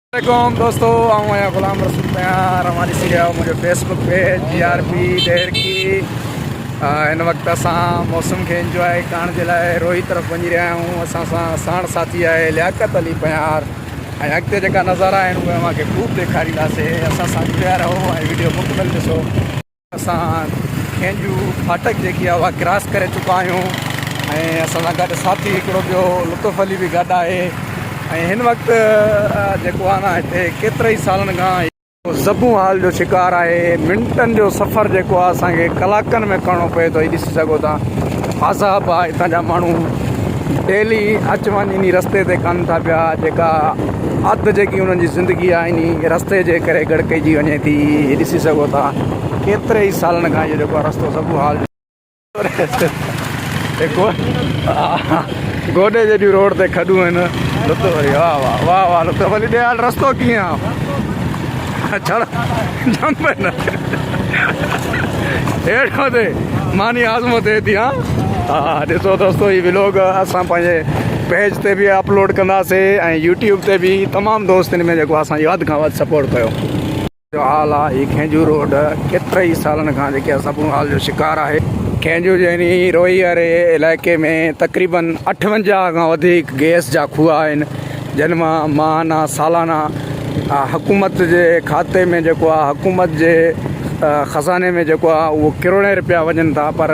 वालेकुम दोस्तों, आऊँ आया गुलाम रसूल तैयार हमारी सीरिया मुझे फेसबुक पे GRP देर की इन वक्त असां मौसम के इंजॉय करण के लिए रोही तरफ वही रहा हूँ। असां साण साथी है लियाकत अली प्यार ऐं अॻिते जेका नज़ारा आहिनि उहे अव्हांखे ख़ूब ॾेखारींदासीं। असां सां जुड़िया रहो ऐं वीडियो मुकमल ॾिसो। असां खेंजू फाटक जेकी आहे उहा क्रॉस करे चुका आहियूं ऐं असां सां गॾु साथी हिकिड़ो ॿियो लुत्फ़ अली बि गॾु आहे। ऐं हिन वक़्तु जेको आहे न हिते केतिरे ई सालनि खां ज़बू हाल जो शिकार आहे। मिंटनि जो सफ़र जेको आहे असांखे कलाकनि में करिणो पए थो। हीअ ॾिसी सघो था आज़ाब आहे। हितां जा माण्हू डेली अच वञ इन रस्ते ते कनि था पिया। जेका अधु जेकी उन्हनि जी ज़िंदगी आहे इन रस्ते जे करे गड़कइजी वञे थी। हीअ ॾिसी सघो था केतिरे ई सालनि खां इहो जेको आहे रस्तो ज़बू हाल गोॾे जहिड़ियूं रोड ते खॾूं आहिनि। लुत्फ़ अली वाह वाह वाह वाह लुत्फ़ अली ॾे हाल रस्तो कीअं आहे छड़ जंप न हेठो ते मानी आज़मत थिए थी। हा ॾिसो दोस्तो हीअ व्लॉग असां पंहिंजे पेज ते बि अपलोड कंदासीं ऐं यूट्यूब ते बि तमामु दोस्त हिन में जेको असांजी वधि खां वधि सपोर्ट कयो। जो हाल आहे हीअ खेंजू रोड केतिरे ई सालनि खां जेके ज़बू हाल जो शिकार आहे। खेंजू जहिड़ी रोही वारे इलाइक़े में तक़रीबन 58 खां वधीक गैस जा खूह आहिनि जिन मां माहाना सालाना हुकूमत जे खाते में जेको आहे हुकूमत जे ख़ज़ाने में जेको आहे उहो करोड़े रुपया वञनि था। पर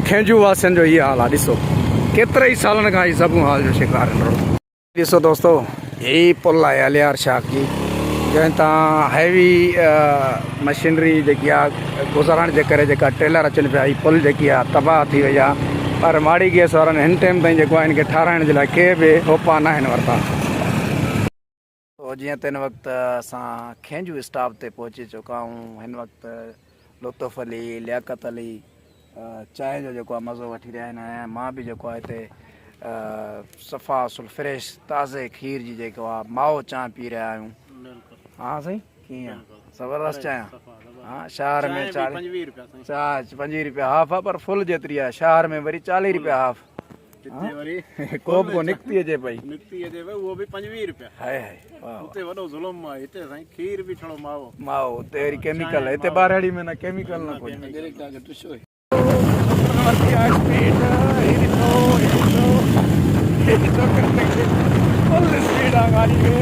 खेंजू वासियुनि जो इहो हाल आहे। ॾिसो केतिरे ई सालनि खां हीअ ज़बू हाल जो शिकार आहिनि। ॾिसो दोस्तो हीअ पुल आहे अलियार शाह जी जंहिं तां हैवी मशीनरी जेकी आहे गुज़ारण जे करे जेका ट्रेलर अचनि पिया। हीअ पुल जेकी आहे तबाह थी वई आहे। पर माड़ी गैस वारनि हिन टाइम ताईं जेको आहे हिनखे ठाराइण जे लाइ के बि होपा न आहिनि वरिता। तो जीअं त हिन वक़्तु असां खेंजू स्टॉप ते पहुची चुका आहियूं। हिन वक़्तु लुत्फ़ अली लियाकत अली चांहि जो जेको आहे मज़ो वठी रहिया आहिनि ऐं मां बि जेको आहे हिते सफ़ा फ्रेश ताज़े खीर जी जेको आहे माओ चांहि पी रहिया आहियूं। हाँ सही कीअं ज़बरदस्त चांहि। हाँ शहर में 25 रुपया हाफ आहे पर फुल जेतिरी आहे। शहर में वरी 40 रुपया हाफ। कोप को निकती अचे पई उहो बि 25 रुपया। हाय हाय हुते वॾो ज़ुल्म आहे। हिते साईं खीर बि छड़ो माओ माओ हुते वरी केमिकल है। हिते बारहड़ी में न केमिकल न कोई फुल स्पीड आहे गाड़ी में।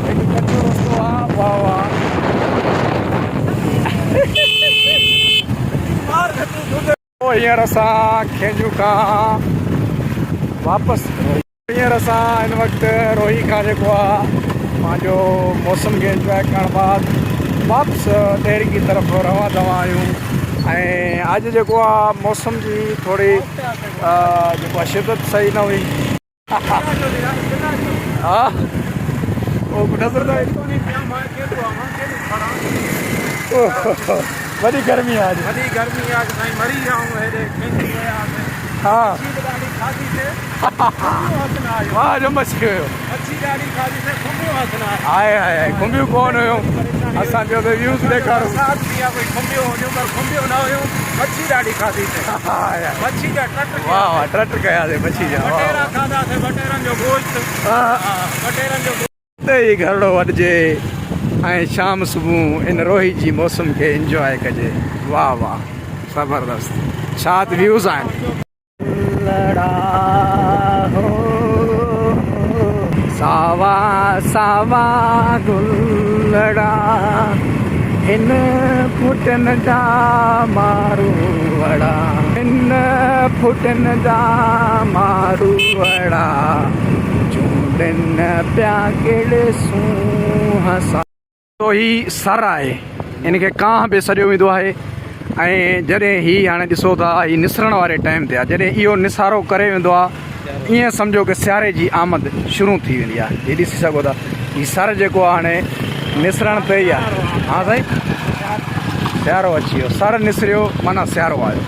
हिकु कचो रस्तो आहे। वाह वाह हींअर असां खेंजू खां वापसि हींअर असां हिन वक़्तु रोही खां जेको आहे पंहिंजो मौसम खे इंजॉय करण बाद वापसि डेरी की तरफ़ रवां दवा आहियूं। ऐं अॼु जेको आहे मौसम जी थोरी जेको आहे शिदत सही न हुई। हा नज़र वॾी गर्मी आहे। वॾी गर्मी आहे साईं मरी विया। हा वाह वाह जो मची वियो। मच्छी ॾाढी खाधी आहे आहे खुंबियूं कोन हुयूं। असां चयो त व्यूज़ ॾेखारो। कोई खुंबियो हुयूं पर खुंबियो न हुयूं। मच्छी ॾाढी खाधी मच्छी जा टट वाह वाह टट कयासीं मच्छी जा। बटेरा खाधासीं बटेरनि जो गोश्त। बटेरनि जो हिते ई घरड़ो वढिजे ऐं शाम सुबुह इन रोही जी मौसम खे इंजॉय कजे। वाह वाह ज़बरदस्त छा व्यूज़ आहिनि। सावा सावा गुलड़ा हिन फुटन जा मारू वड़ा हिन फुटन जा मारू वड़ा चूडन पिया कहिड़े सूंहं। तो ही सर आहे इनखे कांह बि सॼो वेंदो आहे। ऐं जॾहिं हीअ हाणे ॾिसो था हीअ निसरण वारे टाइम ते आहे। जॾहिं इहो निसारो करे वेंदो आहे ईअं सम्झो कि सियारे जी आमद शुरू थी वेंदी आहे। हीअ ॾिसी सघो था हीअ सर जेको आहे हाणे निसरण ते ई आहे। हा साईं सियारो अची वियो। सर निसरियो माना सियारो आयो।